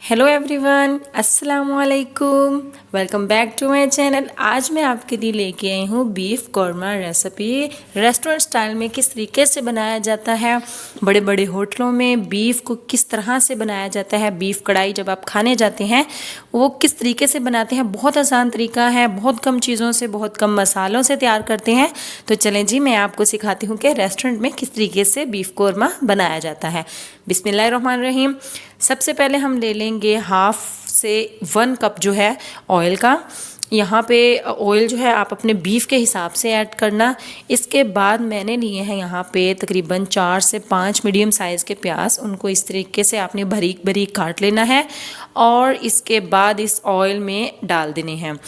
Hello everyone, अस्सलाम वालेकुम। Welcome back to my channel. आज मैं आपके लिए लेके आई हूँ beef korma recipe. Restaurant style में किस तरीके से बनाया जाता है, बड़े बड़े होटलों में बीफ को किस तरह से बनाया जाता है, बीफ कढ़ाई जब आप खाने जाते हैं वो किस तरीके से बनाते हैं। बहुत आसान तरीका है, बहुत कम चीज़ों से, बहुत कम मसालों से तैयार करते हैं। तो चलें जी, मैं आपको सिखाती हूँ कि रेस्टोरेंट में किस तरीके से बीफ कौरमा बनाया जाता है। बिस्मिल्लाहिर्रहमानिर्रहीम। सबसे पहले हम ले लेंगे हाफ से 1 कप जो है ऑयल का। यहाँ पे ऑयल जो है आप अपने बीफ के हिसाब से ऐड करना। इसके बाद मैंने लिए हैं यहाँ पे तकरीबन 4 से 5 मीडियम साइज़ के प्याज। उनको इस तरीके से आपने बारीक बारीक काट लेना है और इसके बाद इस ऑयल में डाल देने हैं।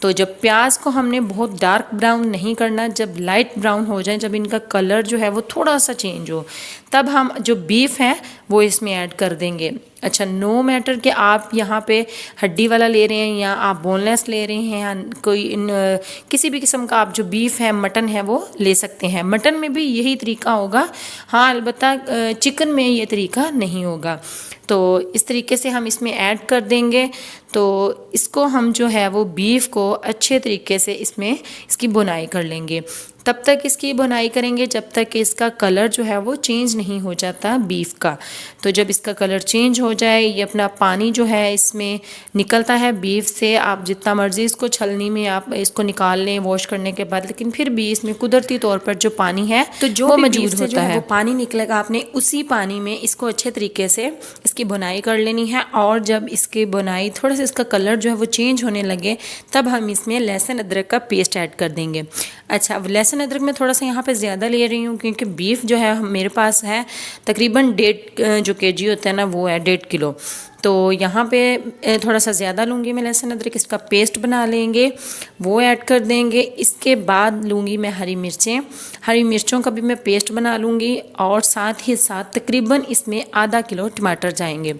तो जब प्याज को हमने बहुत डार्क ब्राउन नहीं करना, जब लाइट ब्राउन हो जाए, जब इनका कलर जो है वो थोड़ा सा चेंज हो, तब हम जो बीफ है वो इसमें ऐड कर देंगे। अच्छा, नो मैटर कि आप यहाँ पे हड्डी वाला ले रहे हैं या आप बोनलेस ले रहे हैं या किसी भी किस्म का आप जो बीफ है, मटन है, वो ले सकते हैं। मटन में भी यही तरीका होगा, हाँ अलबत्ता चिकन में ये तरीका नहीं होगा। तो इस तरीके से हम इसमें ऐड कर देंगे। तो इसको हम जो है वो बीफ को अच्छे तरीके से इसमें इसकी बुनाई कर लेंगे। तब तक इसकी बुनाई करेंगे जब तक कि इसका कलर जो है वो चेंज नहीं हो जाता बीफ का। तो जब इसका कलर चेंज हो जाए, ये अपना पानी जो है इसमें निकलता है बीफ से, आप जितना मर्ज़ी इसको छलनी में आप इसको निकाल लें वॉश करने के बाद, लेकिन फिर भी इसमें कुदरती तौर पर जो पानी है तो जो वो मौजूद होता है, वो पानी निकलेगा। आपने उसी पानी में इसको अच्छे तरीके से इसकी बुनाई कर लेनी है। और जब इसकी बुनाई थोड़ा सा इसका कलर जो है वो चेंज होने लगे, तब हम इसमें लहसुन अदरक का पेस्ट ऐड कर देंगे। अच्छा, लहसुन अदरक मैं थोड़ा सा यहाँ पे ज़्यादा ले रही हूँ क्योंकि बीफ जो है मेरे पास है तकरीबन 1.5 जो केजी होता है ना, वो है 1.5 किलो। तो यहाँ पे थोड़ा सा ज़्यादा लूँगी मैं लहसुन अदरक। इसका पेस्ट बना लेंगे, वो ऐड कर देंगे। इसके बाद लूँगी मैं हरी मिर्चें, हरी मिर्चों का भी मैं पेस्ट बना लूँगी। और साथ ही साथ तकरीबन इसमें आधा किलो टमाटर जाएंगे।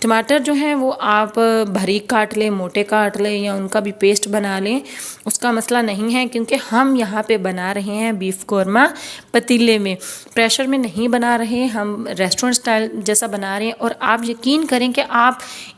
टमाटर जो है वो आप बारीक काट लें, मोटे काट लें या उनका भी पेस्ट बना लें, उसका मसला नहीं है। क्योंकि हम यहाँ पे बना रहे हैं बीफ कौरमा पतीले में, प्रेशर में नहीं बना रहे, हम रेस्टोरेंट स्टाइल जैसा बना रहे हैं। और आप यकीन करें कि आप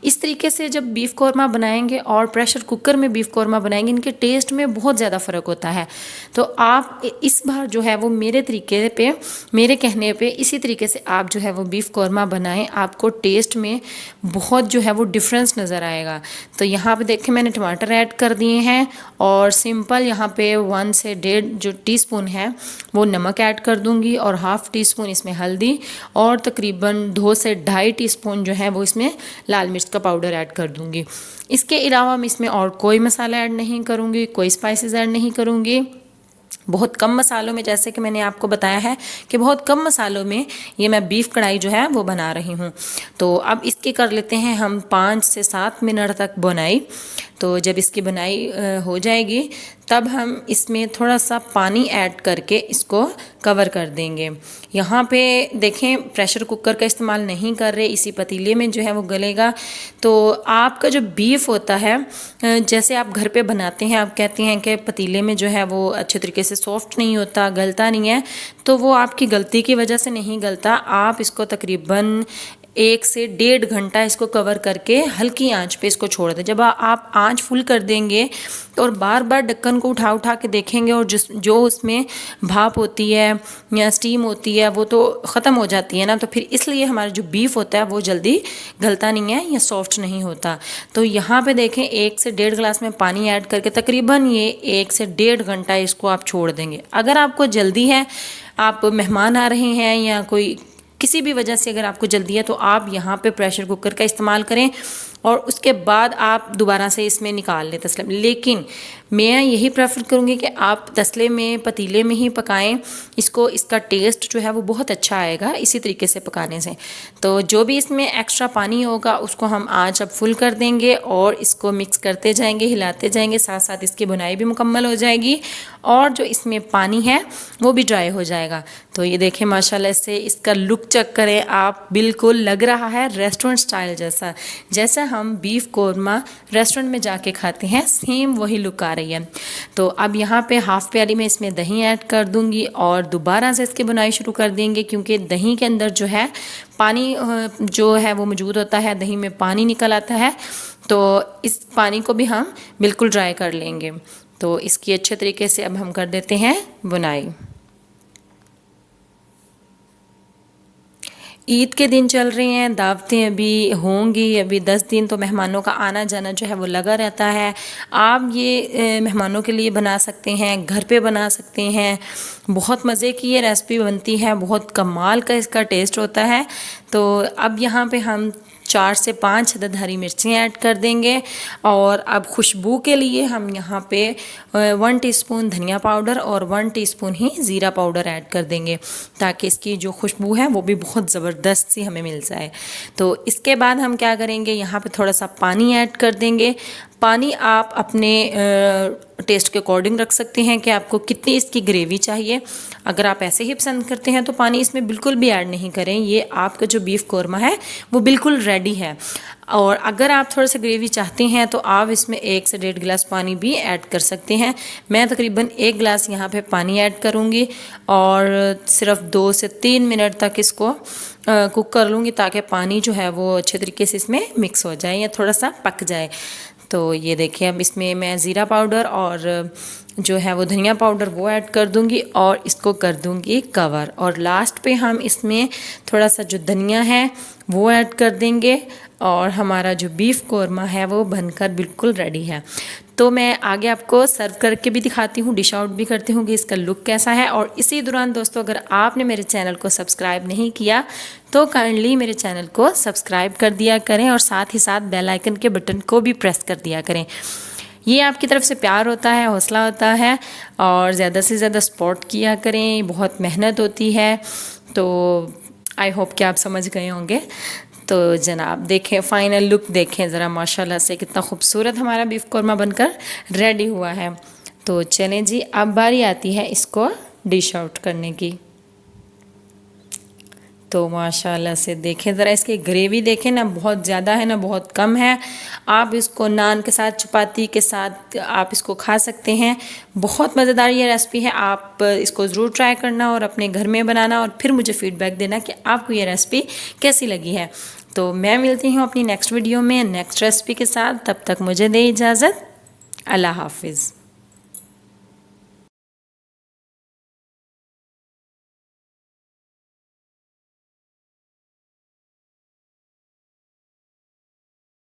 इस तरीके से जब बीफ कौरमा बनाएंगे और प्रेशर कुकर में बीफ कौरमा बनाएंगे, इनके टेस्ट में बहुत ज़्यादा फ़र्क होता है। तो आप इस बार जो है वो मेरे तरीके पे, मेरे कहने पे इसी तरीके से आप जो है वो बीफ कौरमा बनाएं, आपको टेस्ट में बहुत जो है वो डिफरेंस नज़र आएगा। तो यहाँ पे देखें मैंने टमाटर ऐड कर दिए हैं और सिंपल यहाँ पे 1 से 1.5 जो टीस्पून है वो नमक ऐड कर दूँगी और हाफ़ टी स्पून इसमें हल्दी और तकरीबन 2 से 2.5 टीस्पून जो है वो इसमें लाल मिर्च का पाउडर ऐड कर दूँगी। इसके अलावा मैं इसमें और कोई मसाला ऐड नहीं करूँगी, कोई स्पाइसेस ऐड नहीं करूँगी। बहुत कम मसालों में, जैसे कि मैंने आपको बताया है कि बहुत कम मसालों में ये मैं बीफ कढ़ाई जो है वो बना रही हूँ। तो अब इसकी कर लेते हैं हम 5 से 7 मिनट तक बुनाई। तो जब इसकी बुनाई हो जाएगी तब हम इसमें थोड़ा सा पानी ऐड करके इसको कवर कर देंगे। यहाँ पे देखें प्रेशर कुकर का इस्तेमाल नहीं कर रहे, इसी पतीले में जो है वो गलेगा। तो आपका जो बीफ होता है, जैसे आप घर पे बनाते हैं, आप कहते हैं कि पतीले में जो है वो अच्छे तरीके से सॉफ्ट नहीं होता, गलता नहीं है, तो वो आपकी गलती की वजह से नहीं गलता। आप इसको तकरीबन 1 से 1.5 घंटा इसको कवर करके हल्की आंच पे इसको छोड़ दें। जब आप आंच फुल कर देंगे और बार बार ढक्कन को उठा उठा के देखेंगे और जो उसमें भाप होती है या स्टीम होती है वो तो ख़त्म हो जाती है ना, तो फिर इसलिए हमारा जो बीफ होता है वो जल्दी गलता नहीं है या सॉफ्ट नहीं होता। तो यहाँ पे देखें 1 से 1.5 गिलास में पानी ऐड करके तकरीबन ये 1 से 1.5 घंटा इसको आप छोड़ देंगे। अगर आपको जल्दी है, आप मेहमान आ रहे हैं या कोई किसी भी वजह से अगर आपको जल्दी है, तो आप यहाँ पे प्रेशर कुकर का इस्तेमाल करें और उसके बाद आप दोबारा से इसमें निकाल लें तसले में। लेकिन मैं यही प्रेफर करूँगी कि आप तसले में, पतीले में ही पकाएं इसको। इसका टेस्ट जो है वो बहुत अच्छा आएगा इसी तरीके से पकाने से। तो जो भी इसमें एक्स्ट्रा पानी होगा उसको हम आंच अब फुल कर देंगे और इसको मिक्स करते जाएंगे, हिलाते जाएंगे, साथ साथ इसकी बुनाई भी मुकम्मल हो जाएगी और जो इसमें पानी है वो भी ड्राई हो जाएगा। तो ये देखें माशाल्लाह से इसका लुक चेक करें आप, बिल्कुल लग रहा है रेस्टोरेंट स्टाइल जैसा। जैसा हम बीफ कौरमा रेस्टोरेंट में जाके खाते हैं, सेम वही लुक आ रही है। तो अब यहाँ पे हाफ़ प्याली में इसमें दही ऐड कर दूँगी और दोबारा से इसकी बुनाई शुरू कर देंगे, क्योंकि दही के अंदर जो है पानी जो है वो मौजूद होता है, दही में पानी निकल आता है। तो इस पानी को भी हम बिल्कुल ड्राई कर लेंगे। तो इसकी अच्छे तरीके से अब हम कर देते हैं बुनाई। ईद के दिन चल रहे हैं, दावतें अभी होंगी, अभी 10 दिन तो मेहमानों का आना जाना जो है वो लगा रहता है। आप ये मेहमानों के लिए बना सकते हैं, घर पे बना सकते हैं। बहुत मज़े की ये रेसिपी बनती है, बहुत कमाल का इसका टेस्ट होता है। तो अब यहाँ पे हम 4 से 5 अदद हरी मिर्चें ऐड कर देंगे और अब खुशबू के लिए हम यहाँ पे 1 टीस्पून धनिया पाउडर और 1 टीस्पून ही ज़ीरा पाउडर ऐड कर देंगे, ताकि इसकी जो खुशबू है वो भी बहुत ज़बरदस्त सी हमें मिल जाए। तो इसके बाद हम क्या करेंगे, यहाँ पे थोड़ा सा पानी ऐड कर देंगे। पानी आप अपने टेस्ट के अकॉर्डिंग रख सकते हैं कि आपको कितनी इसकी ग्रेवी चाहिए। अगर आप ऐसे ही पसंद करते हैं तो पानी इसमें बिल्कुल भी ऐड नहीं करें। ये आपका जो बीफ कौरमा है वो बिल्कुल रेडी है। और अगर आप थोड़ा सा ग्रेवी चाहते हैं तो आप इसमें 1 से 1.5 गिलास पानी भी ऐड कर सकते हैं। मैं तकरीबन 1 गिलास यहाँ पे पानी ऐड करूँगी और सिर्फ 2 से 3 मिनट तक इसको कुक कर लूँगी, ताकि पानी जो है वो अच्छे तरीके से इसमें मिक्स हो जाए या थोड़ा सा पक जाए। तो ये देखिए, अब इसमें मैं ज़ीरा पाउडर और जो है वो धनिया पाउडर वो ऐड कर दूंगी और इसको कर दूंगी कवर। और लास्ट पे हम इसमें थोड़ा सा जो धनिया है वो ऐड कर देंगे और हमारा जो बीफ कौरमा है वो बनकर बिल्कुल रेडी है। तो मैं आगे आपको सर्व करके भी दिखाती हूँ, डिश आउट भी करती हूँ कि इसका लुक कैसा है। और इसी दौरान दोस्तों, अगर आपने मेरे चैनल को सब्सक्राइब नहीं किया तो काइंडली मेरे चैनल को सब्सक्राइब कर दिया करें और साथ ही साथ बेल आइकन के बटन को भी प्रेस कर दिया करें। ये आपकी तरफ से प्यार होता है, हौसला होता है और ज़्यादा से ज़्यादा सपोर्ट किया करें। बहुत मेहनत होती है, तो आई होप कि आप समझ गए होंगे। तो जनाब देखें, फ़ाइनल लुक देखें ज़रा, माशाल्लाह से कितना खूबसूरत हमारा बीफ कौरमा बनकर रेडी हुआ है। तो चलें जी, अब बारी आती है इसको डिश आउट करने की। तो माशाल्लाह से देखें ज़रा, इसकी ग्रेवी देखें ना, बहुत ज़्यादा है ना बहुत कम है। आप इसको नान के साथ, चपाती के साथ आप इसको खा सकते हैं। बहुत मज़ेदार ये रेसिपी है, आप इसको ज़रूर ट्राई करना और अपने घर में बनाना और फिर मुझे फ़ीडबैक देना कि आपको ये रेसिपी कैसी लगी है। तो मैं मिलती हूँ अपनी नेक्स्ट वीडियो में नेक्स्ट रेसिपी के साथ। तब तक मुझे दे इजाज़त। अल्लाह हाफिज़।